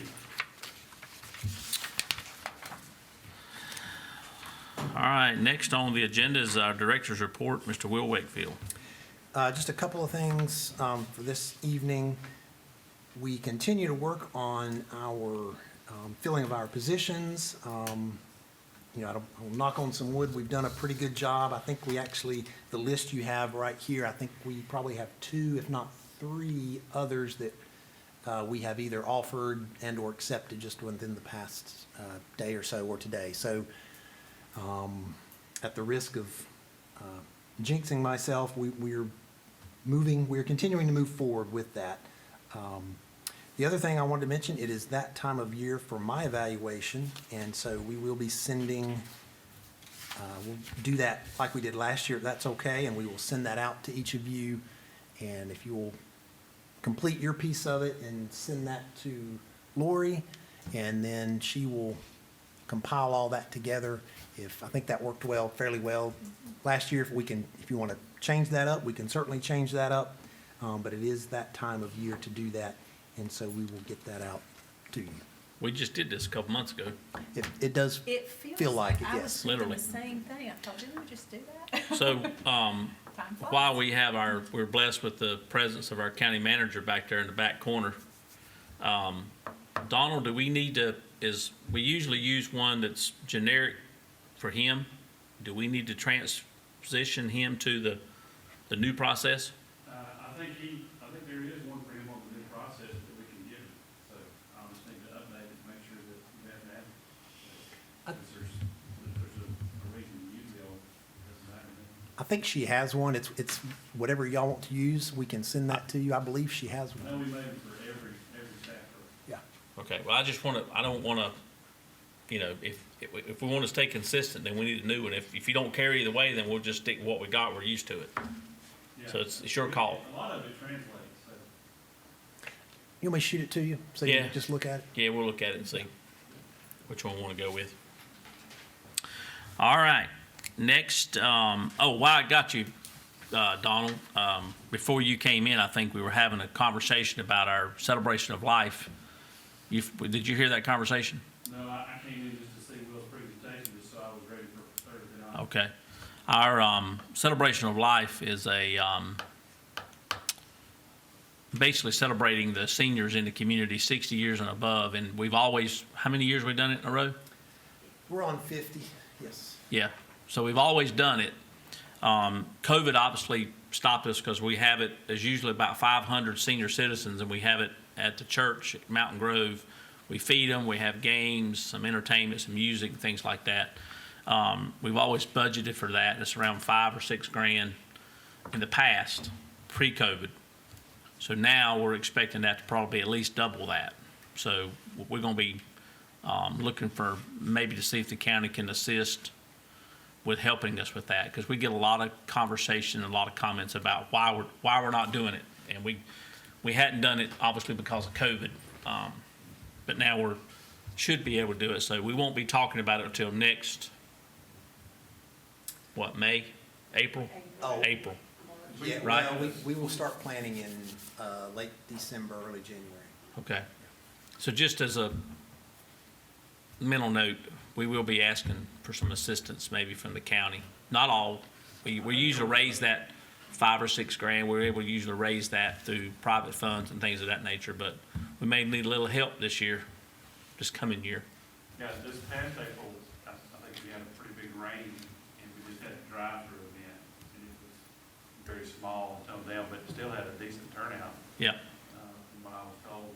Speaker 1: All right, next on the agenda is our director's report, Mr. Will Wakefield.
Speaker 2: Just a couple of things for this evening. We continue to work on our filling of our positions. I'll knock on some wood. We've done a pretty good job. I think we actually, the list you have right here, I think we probably have 2, if not 3 others that we have either offered and/or accepted just within the past day or so or today. So at the risk of jinxing myself, we're continuing to move forward with that. The other thing I wanted to mention, it is that time of year for my evaluation, and so we will be sending, we'll do that like we did last year, if that's okay, and we will send that out to each of you. And if you will complete your piece of it and send that to Lori, and then she will compile all that together. I think that worked fairly well last year. If you want to change that up, we can certainly change that up. But it is that time of year to do that, and so we will get that out to you.
Speaker 1: We just did this a couple months ago.
Speaker 2: It does
Speaker 5: It feels
Speaker 2: feel like it,
Speaker 5: I was
Speaker 2: yes.
Speaker 5: thinking
Speaker 1: Literally.
Speaker 5: the same thing. I thought, didn't we just do that?
Speaker 1: So,
Speaker 5: Time flies.
Speaker 1: while we're blessed with the presence of our county manager back there in the back corner, Donald, do we need to, we usually use one that's generic for him. Do we need to transition him to the new process?
Speaker 8: I think there is one for him on the new process that we can give him, so I'll just need to update it
Speaker 2: I think she has one. It's whatever y'all want to use. We can send that to you. I believe she has one.
Speaker 7: No, we made it for every staff.
Speaker 2: Yeah.
Speaker 1: Okay, well, I don't wanna, if we wanna stay consistent, then we need a new one. If you don't care either way, then we'll just stick with what we got, we're used to it. So it's your call.
Speaker 7: A lot of it translates, so.
Speaker 2: You want me to shoot it to you so you
Speaker 1: Yeah.
Speaker 2: can just look at it?
Speaker 1: Yeah, we'll look at it and see which one we wanna go with. All right, next, while I got you, Donald, before you came in, I think we were having a conversation about our celebration of life. Did you hear that conversation?
Speaker 7: No, I came in just to see Will's presentation, just so I was ready for Thursday night.
Speaker 1: Okay. Our celebration of life is basically celebrating the seniors in the community 60 years and above. And we've always, how many years we've done it in a row?
Speaker 2: We're on 50, yes.
Speaker 1: Yeah. So we've always done it. COVID obviously stopped us because we have it, there's usually about 500 senior citizens, and we have it at the church at Mountain Grove. We feed them, we have games, some entertainment, some music, things like that. We've always budgeted for that. It's around $5 or $6 grand in the past, pre-COVID. So now we're expecting that to probably be at least double that. So we're going to be looking for maybe to see if the county can assist with helping us with that, because we get a lot of conversation and a lot of comments about why we're not doing it. And we hadn't done it obviously because of COVID, but now we should be able to do it. So we won't be talking about it until next, May, April?
Speaker 2: Oh.
Speaker 1: April.
Speaker 2: Yeah,
Speaker 1: Right.
Speaker 2: well, we will start planning in late December, early January.
Speaker 1: Okay. So just as a mental note, we will be asking for some assistance maybe from the county. Not all. We usually raise that $5 or $6 grand. We're able to usually raise that through private funds and things of that nature, but we may need a little help this year, this coming year.
Speaker 7: Yeah, this past April, I think we had a pretty big rain, and we just had a drive-through event, and it was very small and toned down, but still had a decent turnout,
Speaker 1: Yeah.
Speaker 7: from what I was told.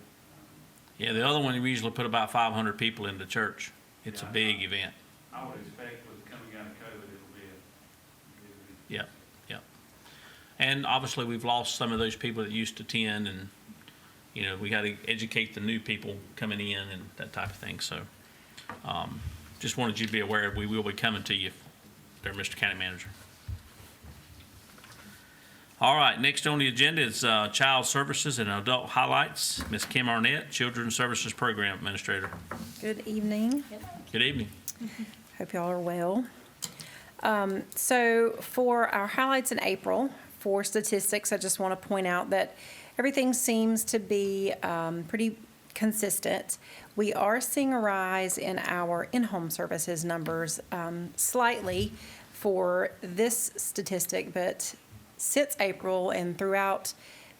Speaker 1: Yeah, the other one, we usually put about 500 people in the church. It's a big event.
Speaker 7: I would expect with coming out of COVID, it'll be a.
Speaker 1: Yeah, yeah. And obviously, we've lost some of those people that used to attend, and, we got to educate the new people coming in and that type of thing. So just wanted you to be aware, we will be coming to you there, Mr. County Manager. All right, next on the agenda is Child Services and Adult Highlights. Ms. Kim Arnett, Children's Services Program Administrator.
Speaker 4: Good evening.
Speaker 1: Good evening.
Speaker 4: Hope y'all are well. So for our highlights in April, for statistics, I just want to point out that everything seems to be pretty consistent. We are seeing a rise in our in-home services numbers slightly for this statistic, but since April and throughout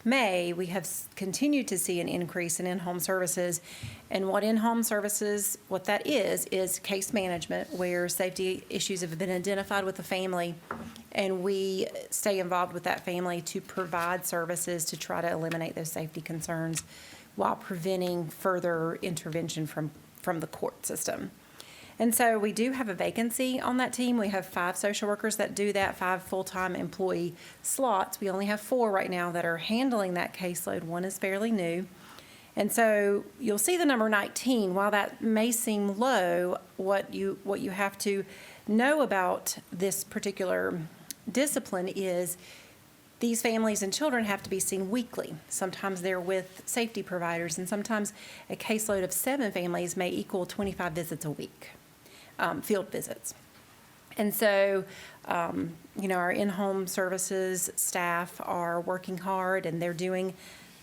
Speaker 4: May, we have continued to see an increase in in-home services. And what in-home services, what that is case management, where safety issues have been identified with the family, and we stay involved with that family to provide services to try to eliminate those safety concerns while preventing further intervention from the court system. And so we do have a vacancy on that team. We have 5 social workers that do that, 5 full-time employee slots. We only have 4 right now that are handling that caseload. 1 is fairly new. And so you'll see the number 19. While that may seem low, what you have to know about this particular discipline is these families and children have to be seen weekly. Sometimes they're with safety providers, and sometimes a caseload of 7 families may equal 25 visits a week. Field visits. And so, our in-home services staff are working hard, and they're doing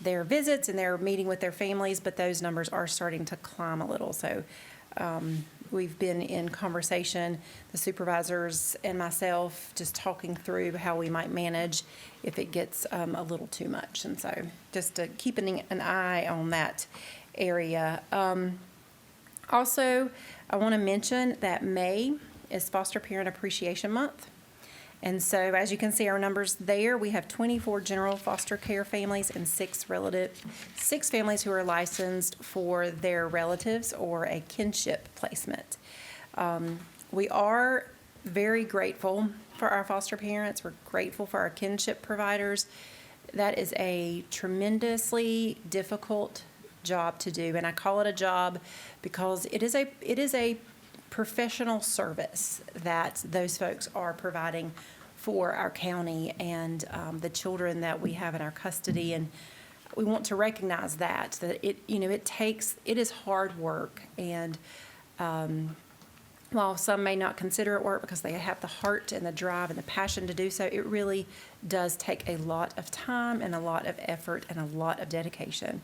Speaker 4: their visits and they're meeting with their families, but those numbers are starting to climb a little. So we've been in conversation, the supervisors and myself, just talking through how we might manage if it gets a little too much. And so just keeping an eye on that area. Also, I want to mention that May is Foster Parent Appreciation Month. And so, as you can see our numbers there, we have 24 general foster care families and 6 families who are licensed for their relatives or a kinship placement. We are very grateful for our foster parents. We're grateful for our kinship providers. That is a tremendously difficult job to do, and I call it a job because it is a professional service that those folks are providing for our county and the children that we have in our custody. And we want to recognize that it is hard work. And while some may not consider it work because they have the heart and the drive and the passion to do so, it really does take a lot of time and a lot of effort and a lot of dedication.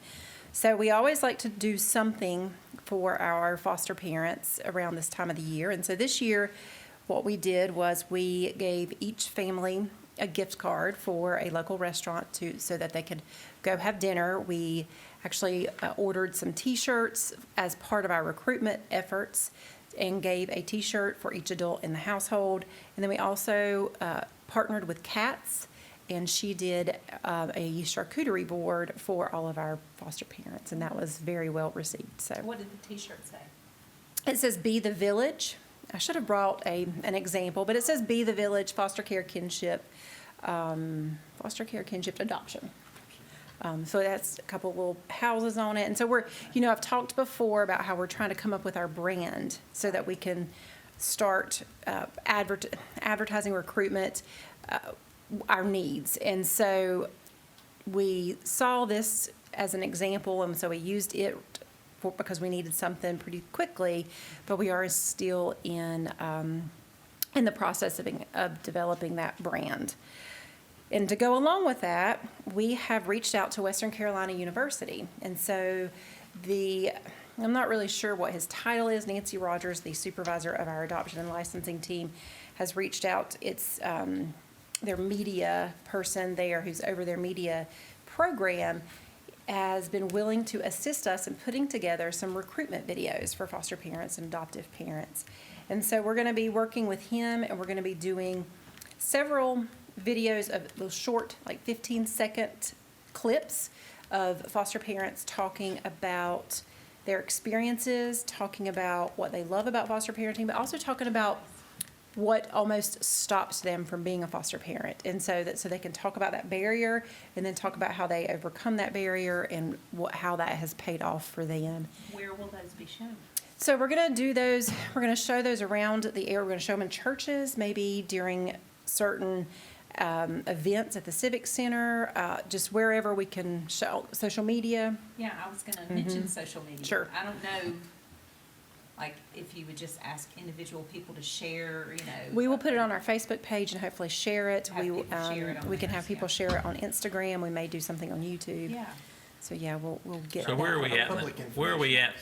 Speaker 4: So we always like to do something for our foster parents around this time of the year. And so this year, what we did was we gave each family a gift card for a local restaurant so that they could go have dinner. We actually ordered some T-shirts as part of our recruitment efforts and gave a T-shirt for each adult in the household. And then we also partnered with Cats, and she did a charcuterie board for all of our foster parents, and that was very well received. So
Speaker 5: What did the T-shirt say?
Speaker 4: it says "Be the Village." I should have brought an example, but it says "Be the Village, Foster Care Kinship, Adoption." So that's a couple little houses on it. And so I've talked before about how we're trying to come up with our brand so that we can start advertising recruitment, our needs. And so we saw this as an example, and so we used it because we needed something pretty quickly, but we are still in the process of developing that brand. And to go along with that, we have reached out to Western Carolina University. And so I'm not really sure what his title is. Nancy Rogers, the supervisor of our adoption and licensing team, has reached out. It's their media person there who's over their media program has been willing to assist us in putting together some recruitment videos for foster parents and adoptive parents. And so we're going to be working with him, and we're going to be doing several videos of those short, like 15-second clips of foster parents talking about their experiences, talking about what they love about foster parenting, but also talking about what almost stops them from being a foster parent. And so they can talk about that barrier and then talk about how they overcome that barrier and how that has paid off for them.
Speaker 5: Where will those be shown?
Speaker 4: So we're going to do those, we're going to show those around the area. We're going to show them in churches, maybe during certain events at the Civic Center, just wherever we can show. Social media.
Speaker 5: Yeah, I was gonna mention social media.
Speaker 4: Sure.
Speaker 5: I don't know, like, if you would just ask individual people to share,
Speaker 4: We will put it on our Facebook page and hopefully share it.
Speaker 5: Have people share it on
Speaker 4: We can
Speaker 5: there,
Speaker 4: have people
Speaker 5: yeah.
Speaker 4: share it on Instagram. We may do something on YouTube.
Speaker 5: Yeah.
Speaker 4: So yeah, we'll get.
Speaker 1: So where are we at?
Speaker 2: Public
Speaker 1: Where are we at?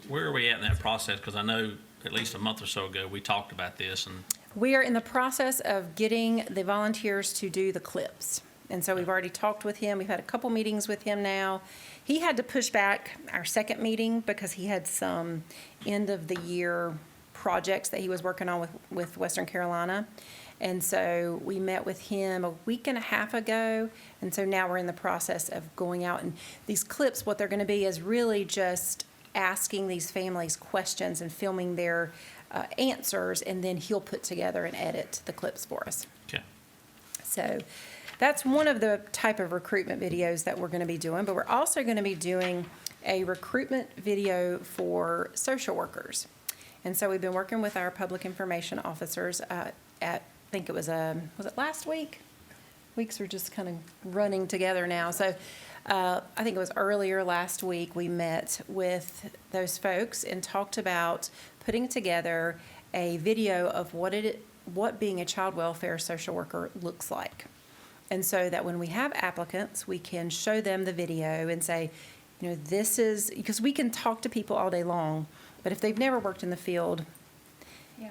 Speaker 1: Where are we at in that process? Because I know at least a month or so ago we talked about this, and
Speaker 4: We are in the process of getting the volunteers to do the clips. And so we've already talked with him. We've had a couple meetings with him now. He had to push back our second meeting because he had some end-of-the-year projects that he was working on with Western Carolina. And so we met with him a week and a half ago. And so now we're in the process of going out. And these clips, what they're going to be is really just asking these families questions and filming their answers, and then he'll put together and edit the clips for us.
Speaker 1: okay.
Speaker 4: So that's one of the type of recruitment videos that we're going to be doing, but we're also going to be doing a recruitment video for social workers. And so we've been working with our public information officers I think it was it last week? Weeks are just kind of running together now. So I think it was earlier last week, we met with those folks and talked about putting together a video of what being a child welfare social worker looks like. And so that when we have applicants, we can show them the video and say, this is, because we can talk to people all day long, but if they've never worked in the field,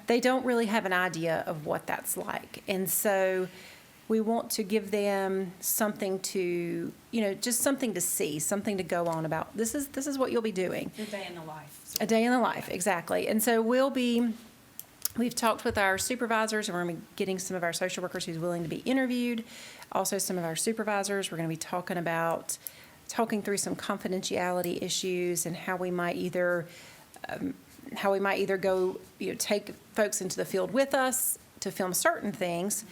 Speaker 4: they don't really have an idea of what that's like. And so we want to give them something to, just something to see, something to go on about. This is what you'll be doing.
Speaker 5: A day in the life.
Speaker 4: A day in the life, exactly. And so we've talked with our supervisors, and we're going to be getting some of our social workers who's willing to be interviewed. Also, some of our supervisors, we're going to be talking through some confidentiality issues and how we might either how we might either go, take folks into the field with us to film certain things,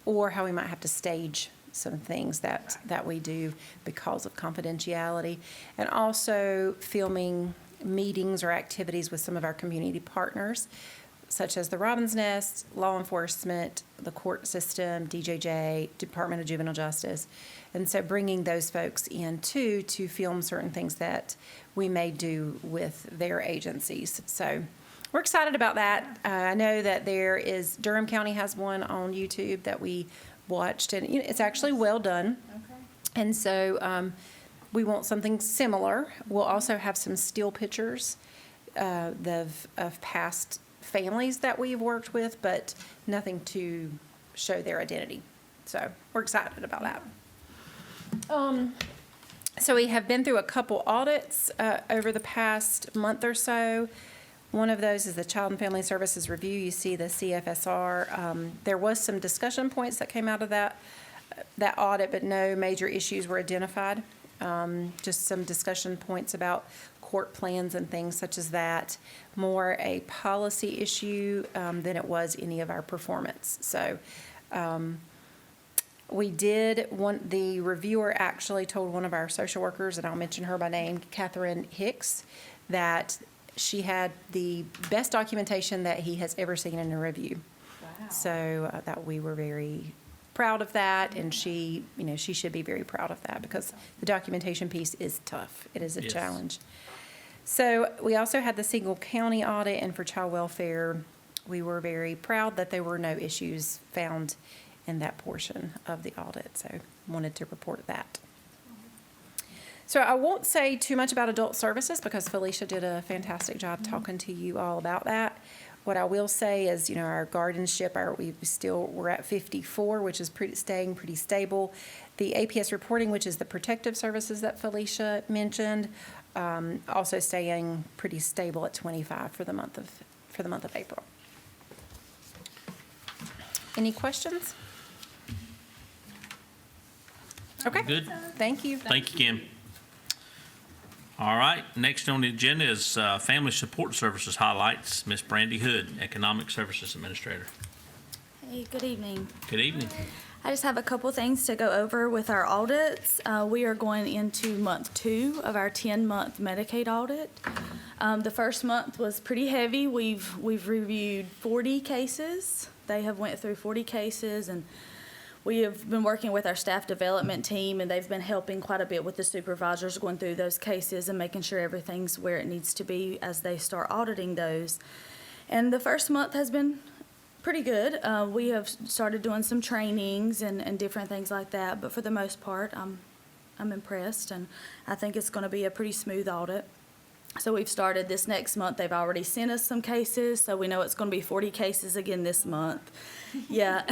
Speaker 4: or how we might have to stage some things that we do because of confidentiality, and also filming meetings or activities with some of our community partners, such as the Robin's Nest, law enforcement, the court system, DJJ, Department of Juvenile Justice. And so bringing those folks in too to film certain things that we may do with their agencies. So we're excited about that. I know that Durham County has one on YouTube that we watched, and it's actually well done.
Speaker 5: Okay.
Speaker 4: And so we want something similar. We'll also have some still pictures of past families that we've worked with, but nothing to show their identity. So we're excited about that. So we have been through a couple audits over the past month or so. One of those is the Child and Family Services Review. You see the CFSR. There was some discussion points that came out of that audit, but no major issues were identified. Just some discussion points about court plans and things such as that. More a policy issue than it was any of our performance. So the reviewer actually told one of our social workers, and I'll mention her by name, Catherine Hicks, that she had the best documentation that he has ever seen in a review.
Speaker 5: Wow.
Speaker 4: So that we were very proud of that, and she should be very proud of that because the documentation piece is tough. It is a
Speaker 1: Yes.
Speaker 4: challenge. So we also had the single county audit, and for child welfare, we were very proud that there were no issues found in that portion of the audit. So wanted to report that. So I won't say too much about adult services because Felicia did a fantastic job talking to you all about that. What I will say is, our guardianship, we're at 54, which is staying pretty stable. The APS reporting, which is the protective services that Felicia mentioned, also staying pretty stable at 25 for the month of April. Any questions? Okay.
Speaker 1: Good.
Speaker 4: Thank you.
Speaker 1: Thank you, Kim. All right, next on the agenda is Family Support Services highlights. Miss Brandy Hood, Economic Services Administrator.
Speaker 8: Hey, good evening.
Speaker 1: Good evening.
Speaker 8: I just have a couple things to go over with our audits. We are going into month 2 of our 10-month Medicaid audit. The first month was pretty heavy. We've reviewed 40 cases. They have went through 40 cases, and we have been working with our staff development team, and they've been helping quite a bit with the supervisors going through those cases and making sure everything's where it needs to be as they start auditing those. And the first month has been pretty good. We have started doing some trainings and different things like that, but for the most part, I'm impressed, and I think it's going to be a pretty smooth audit. So we've started this next month. They've already sent us some cases, so we know it's going to be 40 cases again this month. Yeah.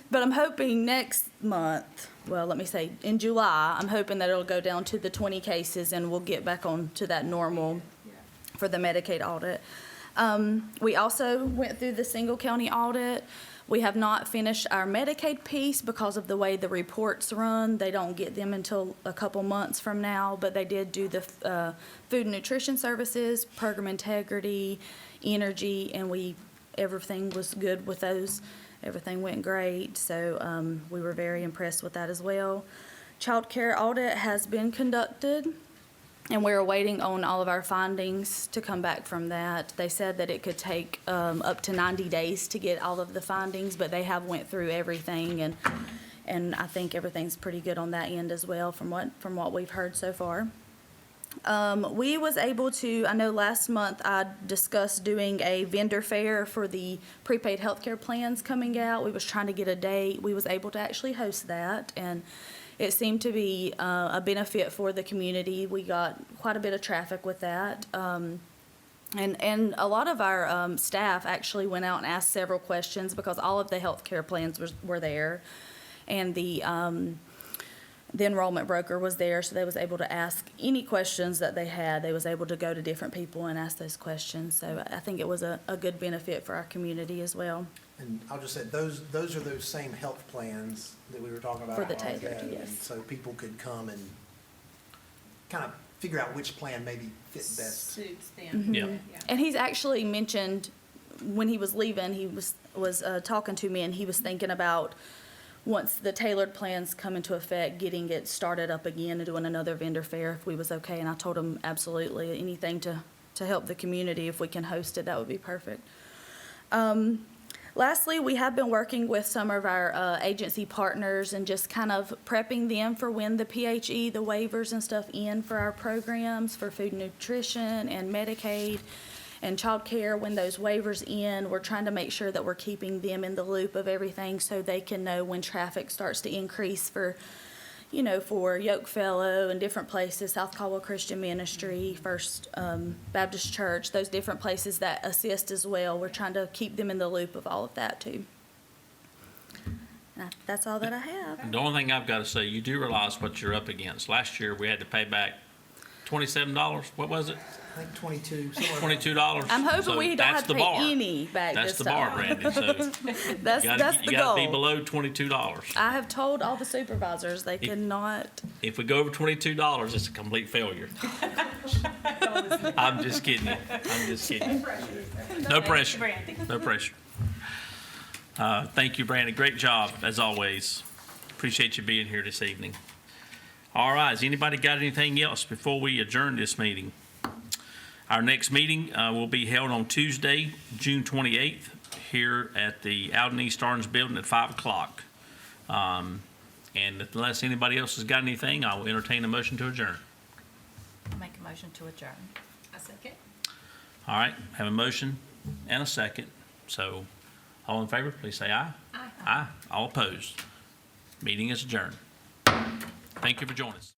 Speaker 8: But I'm hoping next month, well, let me say in July, I'm hoping that it'll go down to the 20 cases and we'll get back on to that normal for the Medicaid audit. We also went through the single county audit. We have not finished our Medicaid piece because of the way the reports run. They don't get them until a couple months from now, but they did do the food and nutrition services, program integrity, energy, and everything was good with those. Everything went great, so we were very impressed with that as well. Child care audit has been conducted, and we're waiting on all of our findings to come back from that. They said that it could take up to 90 days to get all of the findings, but they have went through everything, and I think everything's pretty good on that end as well from what we've heard so far. We was able to, I know last month I discussed doing a vendor fair for the prepaid healthcare plans coming out. We was trying to get a date. We was able to actually host that, and it seemed to be a benefit for the community. We got quite a bit of traffic with that. And a lot of our staff actually went out and asked several questions because all of the healthcare plans were there. And the enrollment broker was there, so they was able to ask any questions that they had. They was able to go to different people and ask those questions. So I think it was a good benefit for our community as well.
Speaker 2: And I'll just say, those are those same health plans that we were talking about.
Speaker 8: For the
Speaker 2: a while
Speaker 8: tailored,
Speaker 2: ago.
Speaker 8: yes.
Speaker 2: And so people could come and kind of figure out which plan maybe fit best.
Speaker 5: Suits them.
Speaker 1: Yeah.
Speaker 8: And he's actually mentioned, when he was leaving, he was talking to me, and he was thinking about, once the tailored plans come into effect, getting it started up again and doing another vendor fair if we was okay. And I told him absolutely, anything to help the community, if we can host it, that would be perfect. Lastly, we have been working with some of our agency partners and just kind of prepping them for when the PHE, the waivers and stuff in for our programs for food and nutrition and Medicaid and child care. When those waivers in, we're trying to make sure that we're keeping them in the loop of everything so they can know when traffic starts to increase for, you know, for Yokefellow and different places, South Caldwell Christian Ministry, First Baptist Church, those different places that assist as well. We're trying to keep them in the loop of all of that too. That's all that I have.
Speaker 1: The only thing I've got to say, you do realize what you're up against. Last year, we had to pay back $27. What was it?
Speaker 2: I think 22. somewhere around.
Speaker 1: $22.
Speaker 8: I'm hoping
Speaker 1: So
Speaker 8: we don't
Speaker 1: that's
Speaker 8: have to
Speaker 1: the
Speaker 8: pay
Speaker 1: bar.
Speaker 8: any back
Speaker 1: That's
Speaker 8: this
Speaker 1: the bar,
Speaker 8: time.
Speaker 1: Brandon. So
Speaker 8: That's
Speaker 1: you
Speaker 8: the
Speaker 1: got to be
Speaker 8: goal.
Speaker 1: below $22.
Speaker 8: I have told all the supervisors they cannot.
Speaker 1: If we go over $22, it's a complete failure. I'm just kidding you. I'm just kidding. No pressure. No pressure. Thank you, Brandon. Great job, as always. Appreciate you being here this evening. All right, has anybody got anything else before we adjourn this meeting? Our next meeting will be held on Tuesday, June 28th, here at the Alderney Starnes Building at 5 o'clock. And unless anybody else has got anything, I will entertain a motion to adjourn.
Speaker 5: Make a motion to adjourn. I second.
Speaker 1: All right, have a motion and a second. So, all in favor, please say aye.
Speaker 5: Aye.
Speaker 1: Aye. All opposed. Meeting is adjourned. Thank you for joining us.